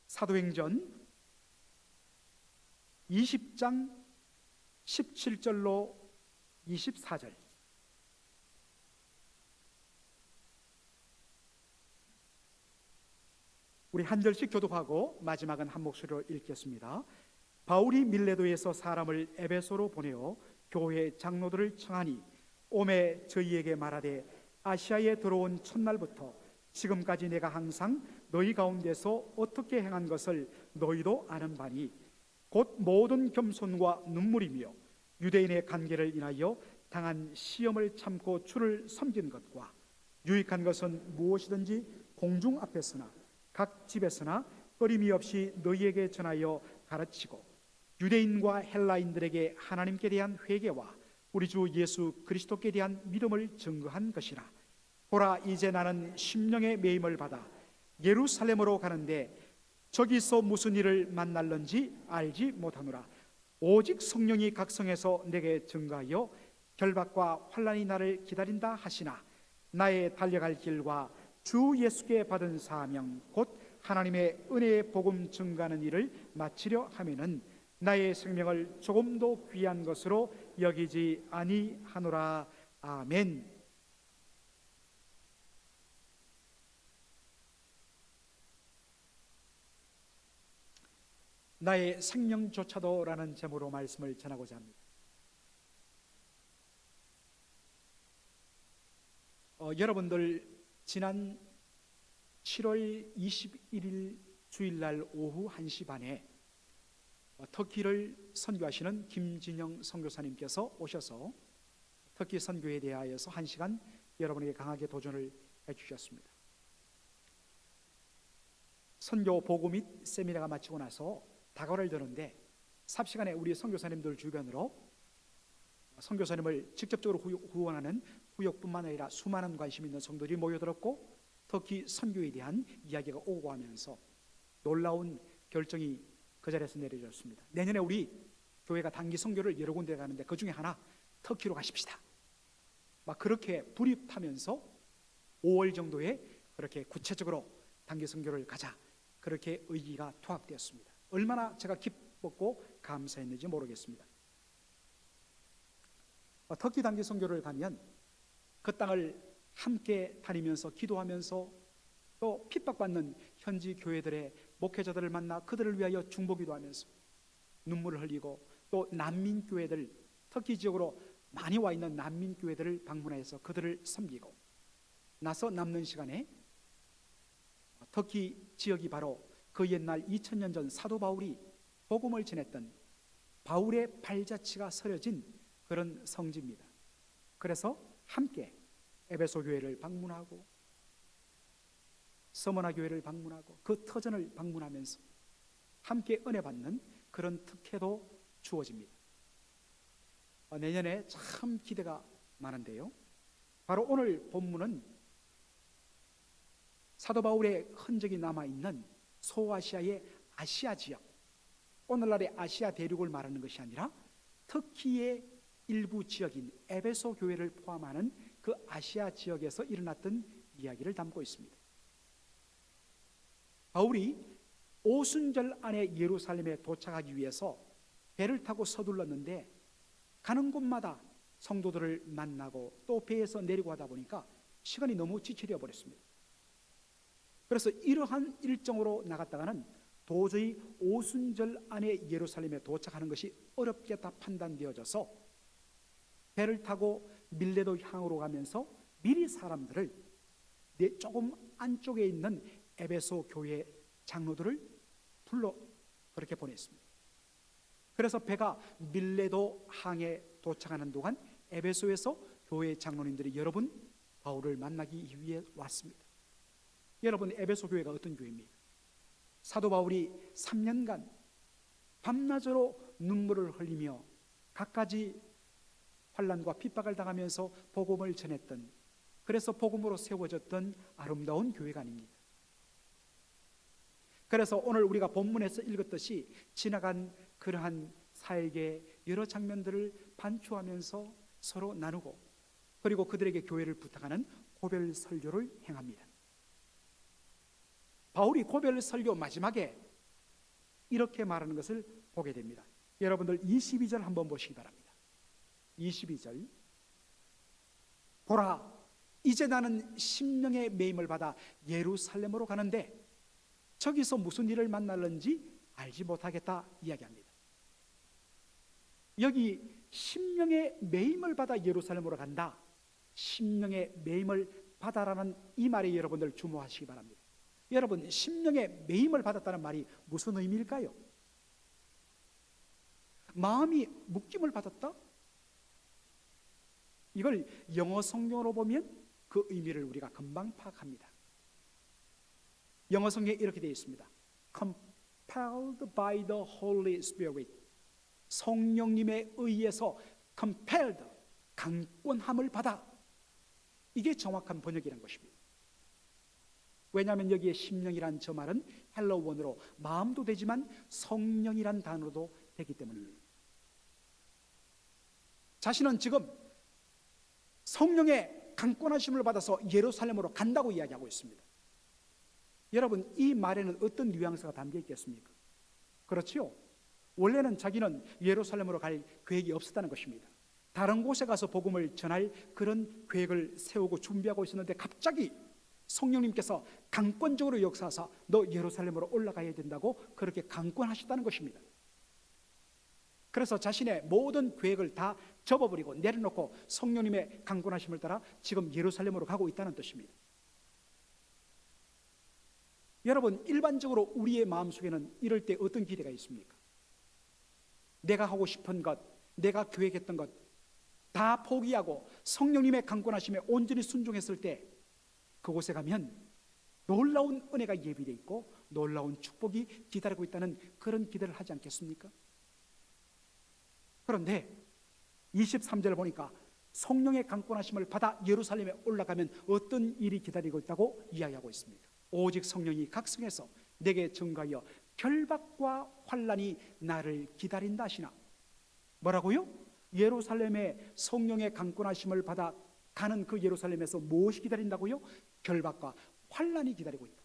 사도행전 20장 17절로 24절. 우리 한 절씩 교독하고 마지막은 한 목소리로 읽겠습니다. 바울이 밀레도에서 사람을 에베소로 보내어 교회 장로들을 청하니 오매 저희에게 말하되 아시아에 들어온 첫날부터 지금까지 내가 항상 너희 가운데서 어떻게 행한 것을 너희도 아는 바니 곧 모든 겸손과 눈물이며 유대인의 관계를 인하여 당한 시험을 참고 주를 섬긴 것과 유익한 것은 무엇이든지 공중 앞에서나 각 집에서나 꺼림이 없이 너희에게 전하여 가르치고 유대인과 헬라인들에게 하나님께 대한 회개와 우리 주 예수 그리스도께 대한 믿음을 증거한 것이라. 보라, 이제 나는 심령의 매임을 받아 예루살렘으로 가는데 저기서 무슨 일을 만날런지 알지 못하노라. 오직 성령이 각 성에서 내게 증거하여 결박과 환난이 나를 기다린다 하시나 나의 달려갈 길과 주 예수께 받은 사명 곧 하나님의 은혜의 복음 증거하는 일을 마치려 하면은 나의 생명을 조금도 귀한 것으로 여기지 아니하노라. 아멘. 나의 생명조차도라는 제목으로 말씀을 전하고자 합니다. 여러분들 지난 7월 21일 주일날 오후 1시 반에 터키를 선교하시는 김진영 선교사님께서 오셔서 터키 선교에 대하여서 1시간 여러분에게 강하게 도전을 해주셨습니다. 선교 보고 및 세미나가 마치고 나서 다과를 드는데 삽시간에 우리 선교사님들 주변으로 선교사님을 직접적으로 후원하는 구역뿐만 아니라 수많은 관심 있는 성도들이 모여들었고 터키 선교에 대한 이야기가 오고 하면서 놀라운 결정이 그 자리에서 내려졌습니다. 내년에 우리 교회가 단기 선교를 여러 군데 가는데 그 중에 하나 터키로 가십시다. 막 그렇게 불입하면서 5월 정도에 그렇게 구체적으로 단기 선교를 가자, 그렇게 의기가 투합되었습니다. 얼마나 제가 기뻤고 감사했는지 모르겠습니다. 터키 단기 선교를 가면 그 땅을 함께 다니면서 기도하면서 또 핍박받는 현지 교회들의 목회자들을 만나 그들을 위하여 중보기도 하면서 눈물을 흘리고 또 난민교회들, 터키 지역으로 많이 와 있는 난민교회들을 방문해서 그들을 섬기고 나서 남는 시간에 터키 지역이 바로 그 옛날 2000년 전 사도 바울이 복음을 전했던 바울의 발자취가 서려진 그런 성지입니다. 그래서 함께 에베소 교회를 방문하고 서머나 교회를 방문하고 그 터전을 방문하면서 함께 은혜 받는 그런 특혜도 주어집니다. 내년에 참 기대가 많은데요, 바로 오늘 본문은 사도 바울의 흔적이 남아있는 소아시아의 아시아 지역, 오늘날의 아시아 대륙을 말하는 것이 아니라 터키의 일부 지역인 에베소 교회를 포함하는 그 아시아 지역에서 일어났던 이야기를 담고 있습니다. 바울이 오순절 안에 예루살렘에 도착하기 위해서 배를 타고 서둘렀는데 가는 곳마다 성도들을 만나고 또 배에서 내리고 하다 보니까 시간이 너무 지체되어 버렸습니다. 그래서 이러한 일정으로 나갔다가는 도저히 오순절 안에 예루살렘에 도착하는 것이 어렵겠다 판단되어져서 배를 타고 밀레도 향으로 가면서 미리 사람들을 조금 안쪽에 있는 에베소 교회 장로들을 불러 그렇게 보냈습니다. 그래서 배가 밀레도 항에 도착하는 동안 에베소에서 교회 장로님들이 여러분 바울을 만나기 위해 왔습니다. 여러분, 에베소 교회가 어떤 교회입니까? 사도 바울이 3년간 밤낮으로 눈물을 흘리며 갖가지 환난과 핍박을 당하면서 복음을 전했던, 그래서 복음으로 세워졌던 아름다운 교회가 아닙니다. 그래서 오늘 우리가 본문에서 읽었듯이 지나간 그러한 사역의 여러 장면들을 반추하면서 서로 나누고 그리고 그들에게 교회를 부탁하는 고별 설교를 행합니다. 바울이 고별 설교 마지막에 이렇게 말하는 것을 보게 됩니다. 여러분들 22절 한번 보시기 바랍니다. 22절. 보라, 이제 나는 심령의 매임을 받아 예루살렘으로 가는데 저기서 무슨 일을 만날는지 알지 못하겠다 이야기합니다. 여기 심령의 매임을 받아 예루살렘으로 간다, 심령의 매임을 받아라는 이 말에 여러분들 주목하시기 바랍니다. 여러분, 심령의 매임을 받았다는 말이 무슨 의미일까요? 마음이 묶임을 받았다? 이걸 영어 성경으로 보면 그 의미를 우리가 금방 파악합니다. 영어 성경에 이렇게 되어 있습니다. Compelled by the Holy Spirit. 성령님에 의해서 compelled, 강권함을 받아. 이게 정확한 번역이라는 것입니다. 왜냐하면 여기에 심령이란 저 말은 헬러 원어로 마음도 되지만 성령이란 단어도 되기 때문입니다. 자신은 지금 성령의 강권하심을 받아서 예루살렘으로 간다고 이야기하고 있습니다. 여러분, 이 말에는 어떤 뉘앙스가 담겨 있겠습니까? 그렇지요? 원래는 자기는 예루살렘으로 갈 계획이 없었다는 것입니다. 다른 곳에 가서 복음을 전할 그런 계획을 세우고 준비하고 있었는데 갑자기 성령님께서 강권적으로 역사하사 너 예루살렘으로 올라가야 된다고 그렇게 강권하셨다는 것입니다. 그래서 자신의 모든 계획을 다 접어버리고 내려놓고 성령님의 강권하심을 따라 지금 예루살렘으로 가고 있다는 뜻입니다. 여러분, 일반적으로 우리의 마음속에는 이럴 때 어떤 기대가 있습니까? 내가 하고 싶은 것, 내가 계획했던 것 다 포기하고 성령님의 강권하심에 온전히 순종했을 때 그곳에 가면 놀라운 은혜가 예비되어 있고 놀라운 축복이 기다리고 있다는 그런 기대를 하지 않겠습니까? 그런데 23절을 보니까 성령의 강권하심을 받아 예루살렘에 올라가면 어떤 일이 기다리고 있다고 이야기하고 있습니다. 오직 성령이 각성해서 내게 증거하여 결박과 환난이 나를 기다린다 하시나. 뭐라고요? 예루살렘에 성령의 강권하심을 받아 가는 그 예루살렘에서 무엇이 기다린다고요? 결박과 환난이 기다리고 있다.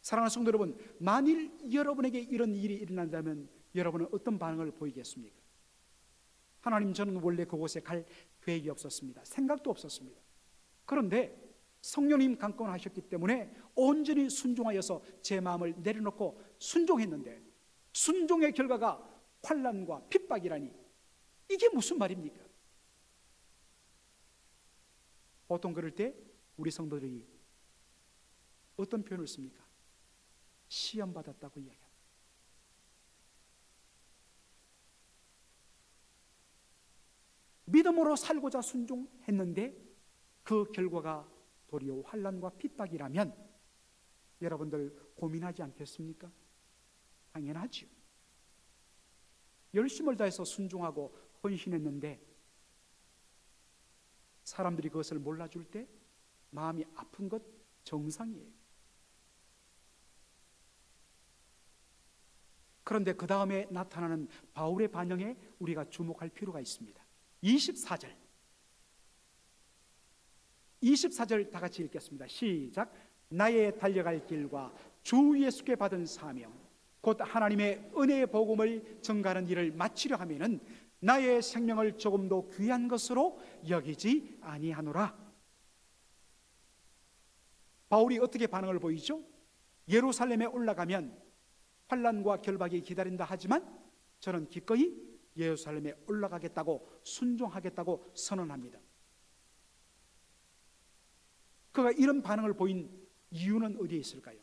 사랑하는 성도 여러분, 만일 여러분에게 이런 일이 일어난다면 여러분은 어떤 반응을 보이겠습니까? 하나님, 저는 원래 그곳에 갈 계획이 없었습니다. 생각도 없었습니다. 그런데 성령님 강권하셨기 때문에 온전히 순종하여서 제 마음을 내려놓고 순종했는데 순종의 결과가 환난과 핍박이라니, 이게 무슨 말입니까? 보통 그럴 때 우리 성도들이 어떤 표현을 씁니까? 시험 받았다고 이야기합니다. 믿음으로 살고자 순종했는데 그 결과가 도리어 환난과 핍박이라면 여러분들 고민하지 않겠습니까? 당연하죠. 열심을 다해서 순종하고 헌신했는데 사람들이 그것을 몰라줄 때 마음이 아픈 것 정상이에요. 그런데 그 다음에 나타나는 바울의 반응에 우리가 주목할 필요가 있습니다. 24절 다 같이 읽겠습니다. 시작. 나의 달려갈 길과 주 예수께 받은 사명 곧 하나님의 은혜의 복음을 전가하는 일을 마치려 하면은 나의 생명을 조금도 귀한 것으로 여기지 아니하노라. 바울이 어떻게 반응을 보이죠? 예루살렘에 올라가면 환난과 결박이 기다린다 하지만 저는 기꺼이 예루살렘에 올라가겠다고 순종하겠다고 선언합니다. 그가 이런 반응을 보인 이유는 어디에 있을까요?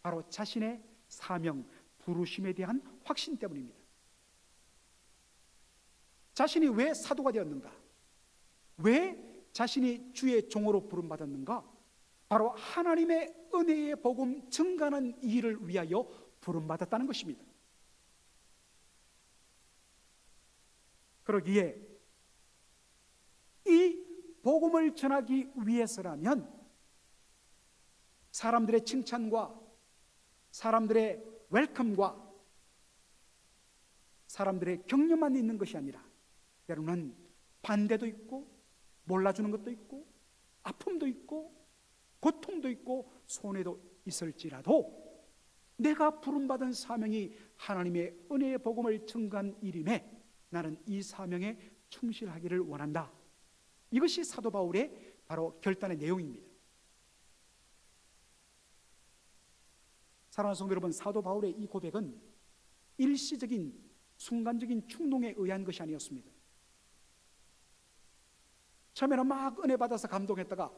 바로 자신의 사명, 부르심에 대한 확신 때문입니다. 자신이 왜 사도가 되었는가? 왜 자신이 주의 종으로 부름받았는가? 바로 하나님의 은혜의 복음 증가하는 일을 위하여 부름받았다는 것입니다. 그러기에 이 복음을 전하기 위해서라면 사람들의 칭찬과 사람들의 웰컴과 사람들의 격려만 있는 것이 아니라 여러분은 반대도 있고 몰라주는 것도 있고 아픔도 있고 고통도 있고 손해도 있을지라도 내가 부름받은 사명이 하나님의 은혜의 복음을 증거한 일임에 나는 이 사명에 충실하기를 원한다. 이것이 사도 바울의 바로 결단의 내용입니다. 사랑하는 성도 여러분, 사도 바울의 이 고백은 일시적인 순간적인 충동에 의한 것이 아니었습니다. 처음에는 막 은혜 받아서 감동했다가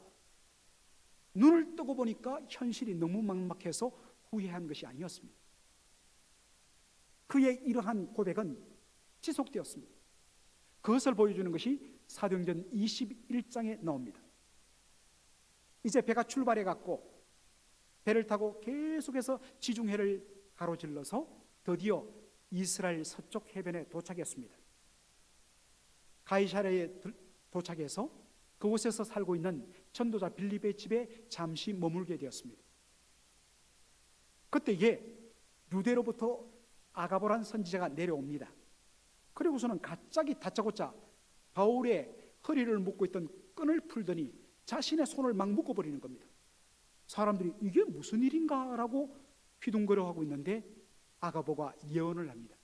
눈을 뜨고 보니까 현실이 너무 막막해서 후회한 것이 아니었습니다. 그의 이러한 고백은 지속되었습니다. 그것을 보여주는 것이 사도행전 21장에 나옵니다. 이제 배가 출발해 갔고 배를 타고 계속해서 지중해를 가로질러서 드디어 이스라엘 서쪽 해변에 도착했습니다. 가이사랴에 도착해서 그곳에서 살고 있는 전도자 빌립의 집에 잠시 머물게 되었습니다. 그때에 유대로부터 아가보란 선지자가 내려옵니다. 그리고서는 갑자기 다짜고짜 바울의 허리를 묶고 있던 끈을 풀더니 자신의 손을 막 묶어버리는 겁니다. 사람들이 이게 무슨 일인가라고 휘둥그러하고 있는데 아가보가 예언을 합니다.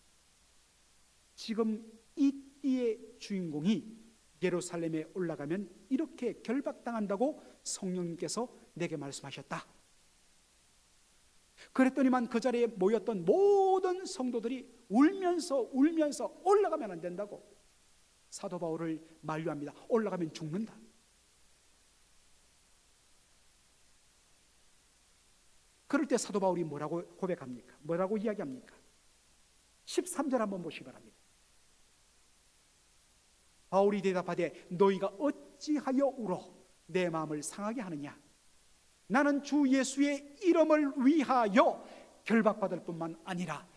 지금 이 띠의 주인공이 예루살렘에 올라가면 이렇게 결박당한다고 성령님께서 내게 말씀하셨다. 그랬더니만 그 자리에 모였던 모든 성도들이 울면서 올라가면 안 된다고 사도 바울을 만류합니다. 올라가면 죽는다. 그럴 때 사도 바울이 뭐라고 고백합니까? 뭐라고 이야기합니까? 13절 한번 보시기 바랍니다. 바울이 대답하되 너희가 어찌하여 울어 내 마음을 상하게 하느냐? 나는 주 예수의 이름을 위하여 결박받을 뿐만 아니라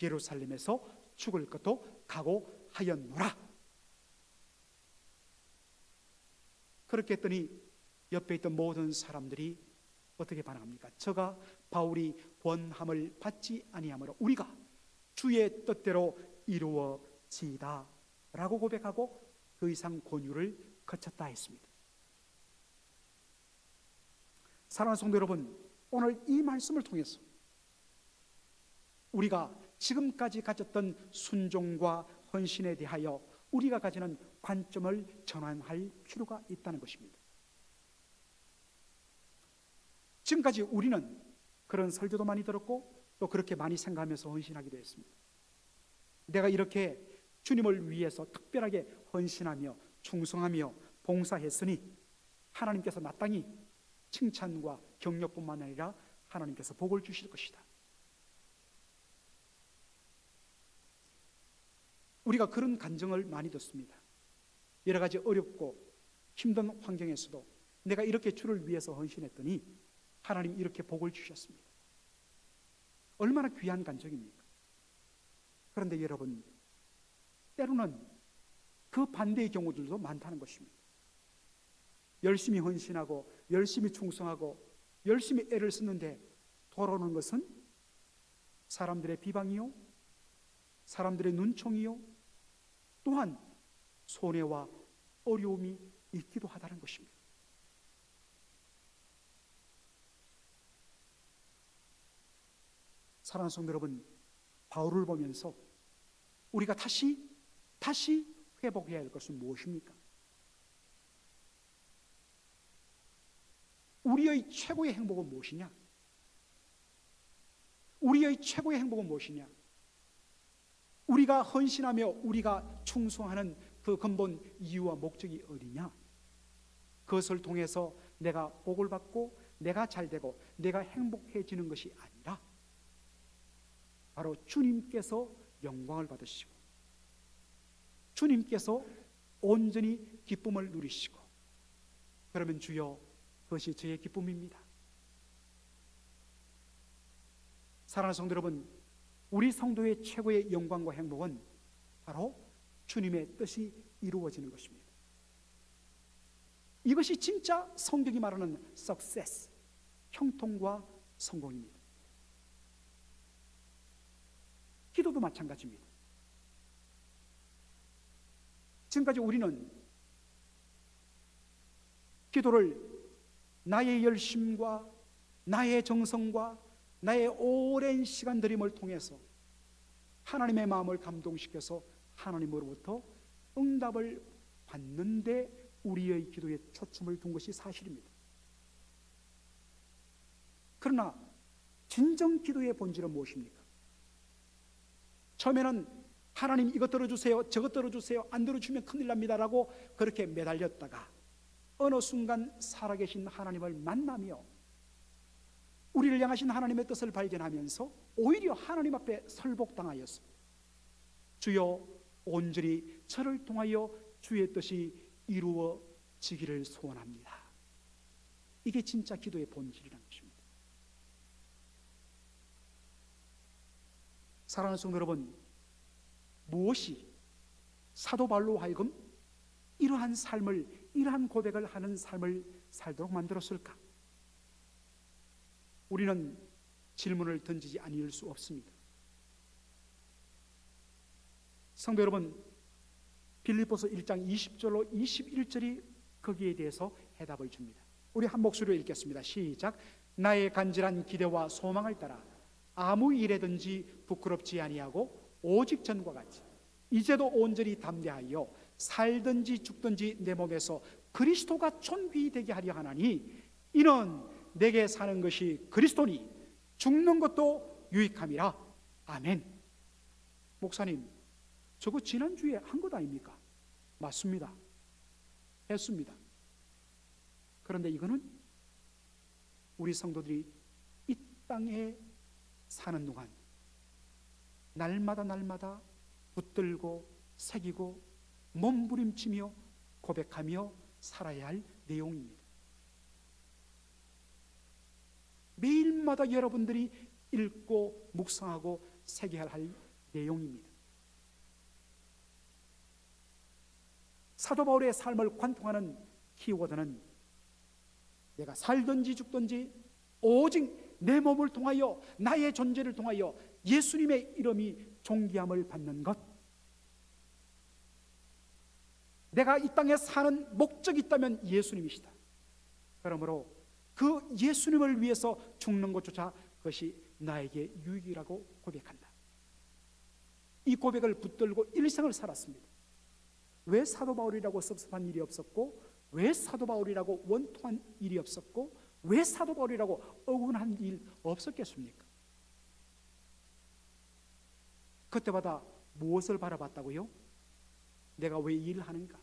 예루살렘에서 죽을 것도 각오하였노라. 그렇게 했더니 옆에 있던 모든 사람들이 어떻게 반응합니까? 저가 바울이 권함을 받지 아니하므로 우리가 주의 뜻대로 이루어지이다 라고 고백하고 그 이상 권유를 거쳤다 했습니다. 사랑하는 성도 여러분, 오늘 이 말씀을 통해서 우리가 지금까지 가졌던 순종과 헌신에 대하여 우리가 가지는 관점을 전환할 필요가 있다는 것입니다. 지금까지 우리는 그런 설교도 많이 들었고 또 그렇게 많이 생각하면서 헌신하기도 했습니다. 내가 이렇게 주님을 위해서 특별하게 헌신하며 충성하며 봉사했으니 하나님께서 마땅히 칭찬과 격려뿐만 아니라 하나님께서 복을 주실 것이다. 우리가 그런 간증을 많이 듣습니다. 여러 가지 어렵고 힘든 환경에서도 내가 이렇게 주를 위해서 헌신했더니 하나님 이렇게 복을 주셨습니다. 얼마나 귀한 간증입니까? 그런데 여러분, 때로는 그 반대의 경우들도 많다는 것입니다. 열심히 헌신하고 열심히 충성하고 열심히 애를 쓰는데 돌아오는 것은 사람들의 비방이요, 사람들의 눈총이요, 또한 손해와 어려움이 있기도 하다는 것입니다. 사랑하는 성도 여러분, 바울을 보면서 우리가 다시 회복해야 할 것은 무엇입니까? 우리의 최고의 행복은 무엇이냐? 우리의 최고의 행복은 무엇이냐? 우리가 헌신하며 우리가 충성하는 그 근본 이유와 목적이 어디냐? 그것을 통해서 내가 복을 받고 내가 잘되고 내가 행복해지는 것이 아니라 바로 주님께서 영광을 받으시고 주님께서 온전히 기쁨을 누리시고 그러면 주여 그것이 저의 기쁨입니다. 사랑하는 성도 여러분, 우리 성도의 최고의 영광과 행복은 바로 주님의 뜻이 이루어지는 것입니다. 이것이 진짜 성경이 말하는 success, 형통과 성공입니다. 기도도 마찬가지입니다. 지금까지 우리는 기도를 나의 열심과 나의 정성과 나의 오랜 시간 들임을 통해서 하나님의 마음을 감동시켜서 하나님으로부터 응답을 받는데 우리의 기도에 초점을 둔 것이 사실입니다. 그러나 진정 기도의 본질은 무엇입니까? 처음에는 하나님 이것 들어주세요, 저것 들어주세요, 안 들어주면 큰일 납니다라고 그렇게 매달렸다가 어느 순간 살아계신 하나님을 만나며 우리를 향하신 하나님의 뜻을 발견하면서 오히려 하나님 앞에 설복당하였습니다. 주여, 온전히 저를 통하여 주의 뜻이 이루어지기를 소원합니다. 이게 진짜 기도의 본질이라는 것입니다. 사랑하는 성도 여러분, 무엇이 사도 바울로 하여금 이러한 삶을, 이러한 고백을 하는 삶을 살도록 만들었을까? 우리는 질문을 던지지 아니할 수 없습니다. 성도 여러분, 빌립보서 1장 20절로 21절이 거기에 대해서 해답을 줍니다. 우리 한 목소리로 읽겠습니다. 시작. 나의 간절한 기대와 소망을 따라 아무 일에든지 부끄럽지 아니하고 오직 전과 같이 이제도 온전히 담대하여 살든지 죽든지 내 몸에서 그리스도가 존귀 되게 하려 하나니 이는 내게 사는 것이 그리스도니 죽는 것도 유익함이라. 아멘. 목사님, 저거 지난주에 한 것 아닙니까? 맞습니다. 했습니다. 그런데 이거는 우리 성도들이 이 땅에 사는 동안 날마다 붙들고 새기고 몸부림치며 고백하며 살아야 할 내용입니다. 매일마다 여러분들이 읽고 묵상하고 새겨야 할 내용입니다. 사도 바울의 삶을 관통하는 키워드는 내가 살든지 죽든지 오직 내 몸을 통하여 나의 존재를 통하여 예수님의 이름이 존귀함을 받는 것. 내가 이 땅에 사는 목적이 있다면 예수님이시다. 그러므로 그 예수님을 위해서 죽는 것조차 그것이 나에게 유익이라고 고백한다. 이 고백을 붙들고 일생을 살았습니다. 왜 사도 바울이라고 섭섭한 일이 없었고, 왜 사도 바울이라고 원통한 일이 없었고, 왜 사도 바울이라고 억울한 일 없었겠습니까? 그때마다 무엇을 바라봤다고요? 내가 왜 이 일을 하는가?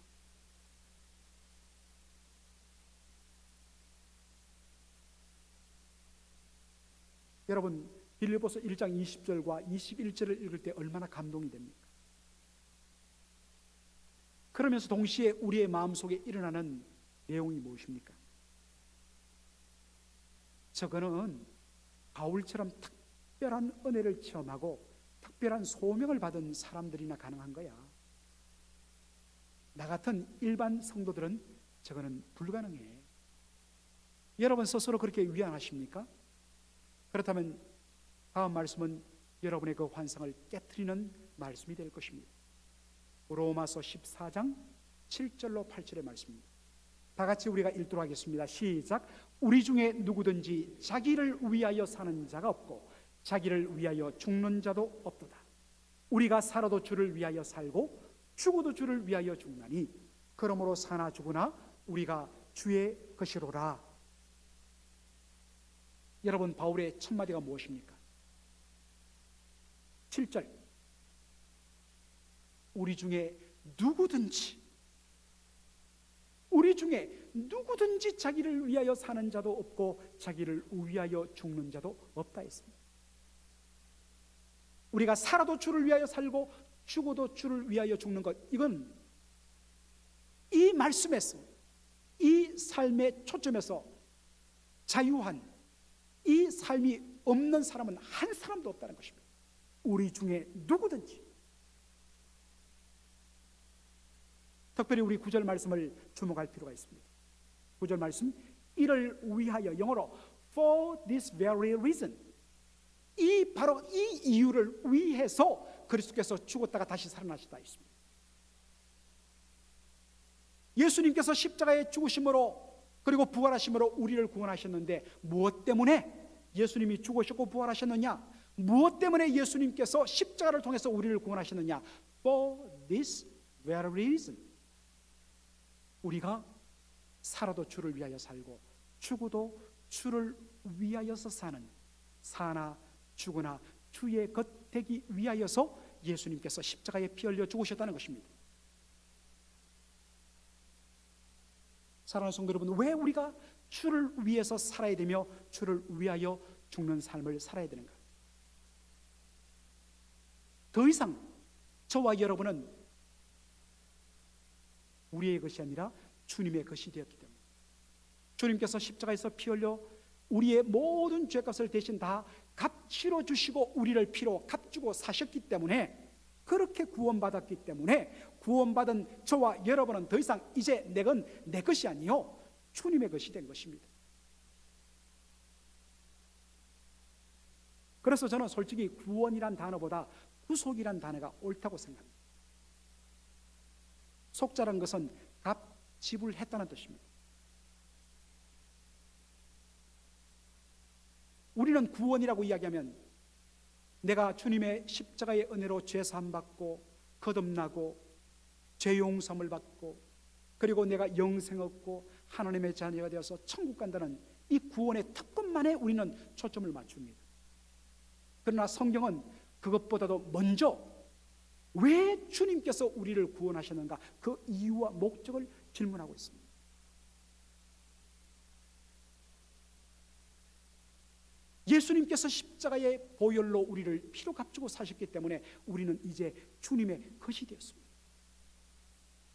여러분, 빌립보서 1장 20절과 21절을 읽을 때 얼마나 감동이 됩니까? 그러면서 동시에 우리의 마음속에 일어나는 내용이 무엇입니까? 저거는 바울처럼 특별한 은혜를 체험하고 특별한 소명을 받은 사람들이나 가능한 거야. 나 같은 일반 성도들은 저거는 불가능해. 여러분 스스로 그렇게 위안하십니까? 그렇다면 다음 말씀은 여러분의 그 환상을 깨트리는 말씀이 될 것입니다. 로마서 14장 7절로 8절의 말씀입니다. 다 같이 우리가 읽도록 하겠습니다. 시작. 우리 중에 누구든지 자기를 위하여 사는 자가 없고 자기를 위하여 죽는 자도 없도다. 우리가 살아도 주를 위하여 살고 죽어도 주를 위하여 죽나니 그러므로 사나 죽으나 우리가 주의 것이로라. 여러분, 바울의 첫 마디가 무엇입니까? 7절. 우리 중에 누구든지 자기를 위하여 사는 자도 없고 자기를 위하여 죽는 자도 없다 했습니다. 우리가 살아도 주를 위하여 살고 죽어도 주를 위하여 죽는 것, 이건 이 말씀에서, 이 삶의 초점에서 자유한 이 삶이 없는 사람은 한 사람도 없다는 것입니다. 우리 중에 누구든지. 특별히 우리 9절 말씀을 주목할 필요가 있습니다. 9절 말씀, 이를 위하여, 영어로 for this very reason, 바로 이 이유를 위해서 그리스도께서 죽었다가 다시 살아나시다 했습니다. 예수님께서 십자가에 죽으심으로 그리고 부활하심으로 우리를 구원하셨는데 무엇 때문에? 예수님이 죽으셨고 부활하셨느냐? 무엇 때문에 예수님께서 십자가를 통해서 우리를 구원하셨느냐? For this very reason. 우리가 살아도 주를 위하여 살고 죽어도 주를 위하여서 사는, 사나 죽으나 주의 것 되기 위하여서 예수님께서 십자가에 피 흘려 죽으셨다는 것입니다. 사랑하는 성도 여러분, 왜 우리가 주를 위해서 살아야 되며 주를 위하여 죽는 삶을 살아야 되는가? 더 이상 저와 여러분은 우리의 것이 아니라 주님의 것이 되었기 때문에, 주님께서 십자가에서 피 흘려 우리의 모든 죄값을 대신 다 값치러 주시고 우리를 피로 값주고 사셨기 때문에, 그렇게 구원받았기 때문에 구원받은 저와 여러분은 더 이상 이제 내건 내 것이 아니요 주님의 것이 된 것입니다. 그래서 저는 솔직히 구원이란 단어보다 구속이란 단어가 옳다고 생각합니다. 속자란 것은 값 지불했다는 뜻입니다. 우리는 구원이라고 이야기하면 내가 주님의 십자가의 은혜로 죄 사함 받고 거듭나고 죄 용서를 받고 그리고 내가 영생 얻고 하나님의 자녀가 되어서 천국 간다는 이 구원의 특권만에 우리는 초점을 맞춥니다. 그러나 성경은 그것보다도 먼저 왜 주님께서 우리를 구원하셨는가, 그 이유와 목적을 질문하고 있습니다. 예수님께서 십자가의 보혈로 우리를 피로 값주고 사셨기 때문에 우리는 이제 주님의 것이 되었습니다.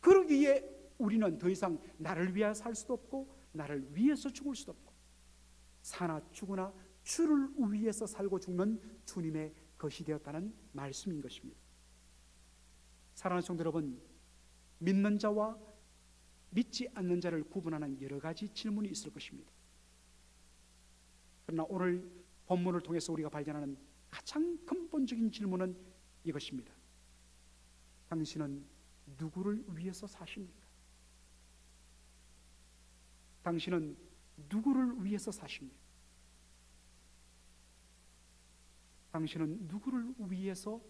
그러기에 우리는 더 이상 나를 위하여 살 수도 없고 나를 위해서 죽을 수도 없고 사나 죽으나 주를 위해서 살고 죽는 주님의 것이 되었다는 말씀인 것입니다. 사랑하는 성도 여러분, 믿는 자와 믿지 않는 자를 구분하는 여러 가지 질문이 있을 것입니다. 그러나 오늘 본문을 통해서 우리가 발견하는 가장 근본적인 질문은 이것입니다. 당신은 누구를 위해서 사십니까? 당신은 누구를 위해서 사십니까? 당신은 누구를 위해서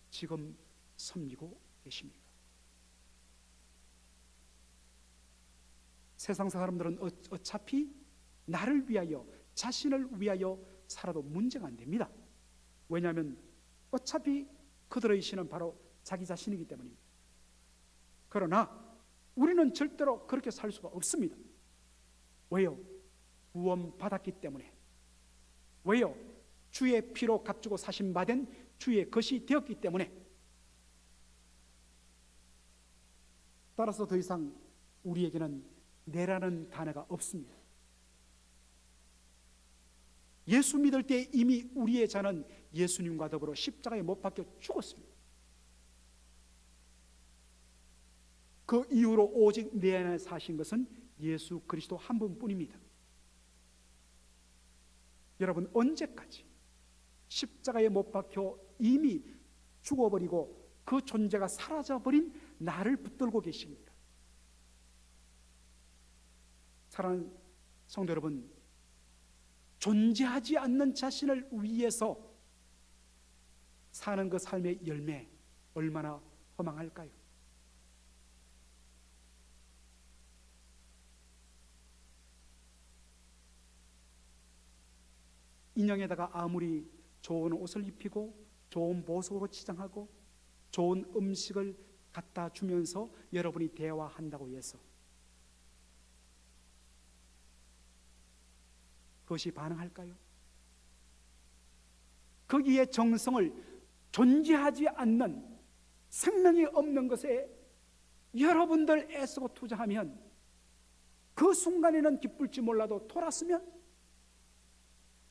지금 섬기고 계십니까? 세상 사람들은 어차피 나를 위하여, 자신을 위하여 살아도 문제가 안 됩니다. 왜냐하면 어차피 그들의 신은 바로 자기 자신이기 때문입니다. 그러나 우리는 절대로 그렇게 살 수가 없습니다. 왜요? 구원받았기 때문에. 왜요? 주의 피로 값주고 사심받은 주의 것이 되었기 때문에. 따라서 더 이상 우리에게는 내라는 단어가 없습니다. 예수 믿을 때 이미 우리의 자는 예수님과 더불어 십자가에 못 박혀 죽었습니다. 그 이후로 오직 내 안에 사신 것은 예수 그리스도 한 분뿐입니다. 여러분, 언제까지 십자가에 못 박혀 이미 죽어버리고 그 존재가 사라져버린 나를 붙들고 계십니까? 사랑하는 성도 여러분, 존재하지 않는 자신을 위해서 사는 그 삶의 열매 얼마나 허망할까요? 인형에다가 아무리 좋은 옷을 입히고 좋은 보석으로 치장하고 좋은 음식을 갖다 주면서 여러분이 대화한다고 해서 그것이 반응할까요? 거기에 정성을, 존재하지 않는 생명이 없는 것에 여러분들 애쓰고 투자하면 그 순간에는 기쁠지 몰라도 돌았으면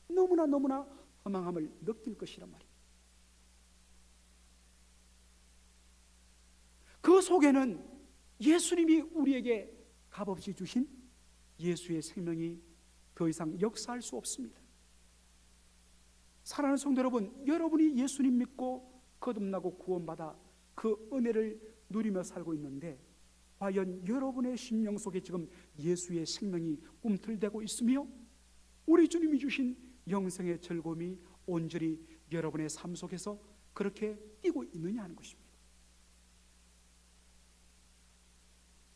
너무나 허망함을 느낄 것이란 말이에요. 그 속에는 예수님이 우리에게 값없이 주신 예수의 생명이 더 이상 역사할 수 없습니다. 사랑하는 성도 여러분, 여러분이 예수님 믿고 거듭나고 구원받아 그 은혜를 누리며 살고 있는데 과연 여러분의 심령 속에 지금 예수의 생명이 꿈틀대고 있으며 우리 주님이 주신 영생의 즐거움이 온전히 여러분의 삶 속에서 그렇게 뛰고 있느냐 하는 것입니다.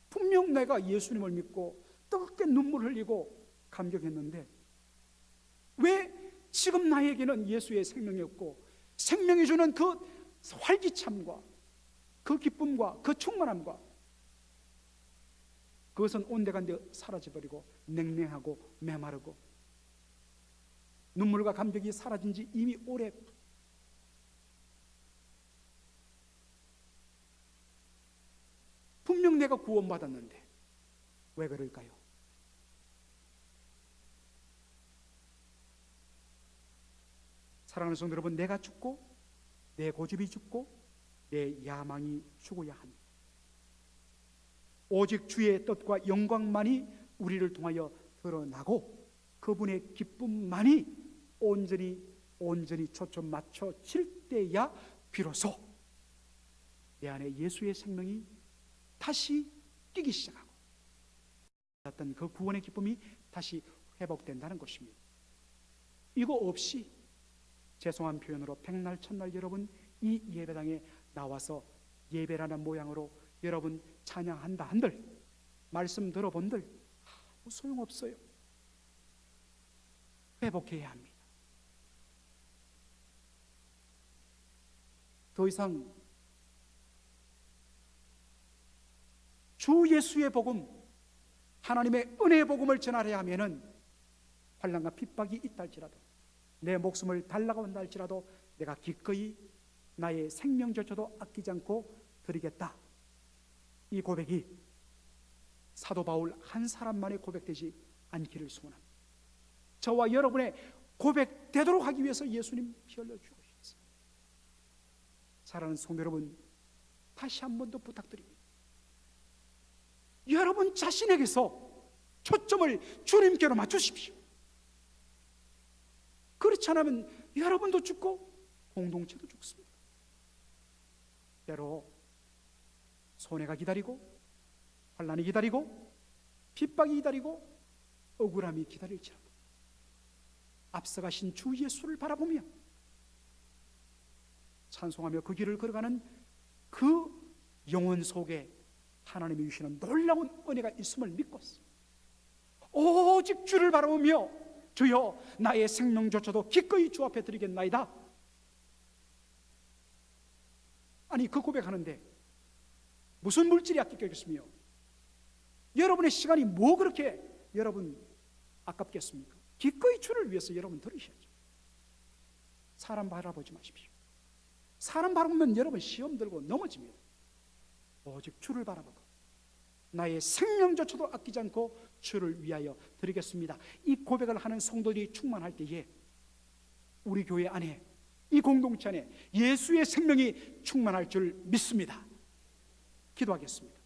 분명 내가 예수님을 믿고 뜨겁게 눈물 흘리고 감격했는데 왜 지금 나에게는 예수의 생명이 없고 생명이 주는 그 활기참과 그 기쁨과 그 충만함과 그것은 온데간데 사라져버리고 냉랭하고 메마르고 눈물과 감격이 사라진 지 이미 오래. 분명 내가 구원받았는데 왜 그럴까요? 사랑하는 성도 여러분, 내가 죽고 내 고집이 죽고 내 야망이 죽어야 합니다. 오직 주의 뜻과 영광만이 우리를 통하여 드러나고 그분의 기쁨만이 온전히 초점 맞춰질 때야 비로소 내 안에 예수의 생명이 다시 뛰기 시작하고 어떤 그 구원의 기쁨이 다시 회복된다는 것입니다. 이거 없이 죄송한 표현으로 백날 첫날 여러분 이 예배당에 나와서 예배라는 모양으로 여러분 찬양한다 한들 말씀 들어본들 아무 소용없어요. 회복해야 합니다. 더 이상 주 예수의 복음, 하나님의 은혜의 복음을 전하려 하면은 환난과 핍박이 있다 할지라도 내 목숨을 달라고 한다 할지라도 내가 기꺼이 나의 생명조차도 아끼지 않고 드리겠다. 이 고백이 사도 바울 한 사람만의 고백되지 않기를 소원합니다. 저와 여러분의 고백되도록 하기 위해서 예수님 피 흘려 죽으셨습니다. 사랑하는 성도 여러분, 다시 한 번 더 부탁드립니다. 여러분 자신에게서 초점을 주님께로 맞추십시오. 그렇지 않으면 여러분도 죽고 공동체도 죽습니다. 때로 손해가 기다리고 환난이 기다리고 핍박이 기다리고 억울함이 기다릴지라도 앞서가신 주 예수를 바라보며 찬송하며 그 길을 걸어가는 그 영혼 속에 하나님이 주시는 놀라운 은혜가 있음을 믿고서 오직 주를 바라보며 주여 나의 생명조차도 기꺼이 주 앞에 드리겠나이다. 아니 그 고백하는데 무슨 물질이 아끼겠으며 여러분의 시간이 뭐 그렇게 여러분 아깝겠습니까? 기꺼이 주를 위해서 여러분 들으셔야죠. 사람 바라보지 마십시오. 사람 바라보면 여러분 시험 들고 넘어집니다. 오직 주를 바라보고 나의 생명조차도 아끼지 않고 주를 위하여 드리겠습니다. 이 고백을 하는 성도들이 충만할 때에 우리 교회 안에 이 공동체 안에 예수의 생명이 충만할 줄 믿습니다. 기도하겠습니다.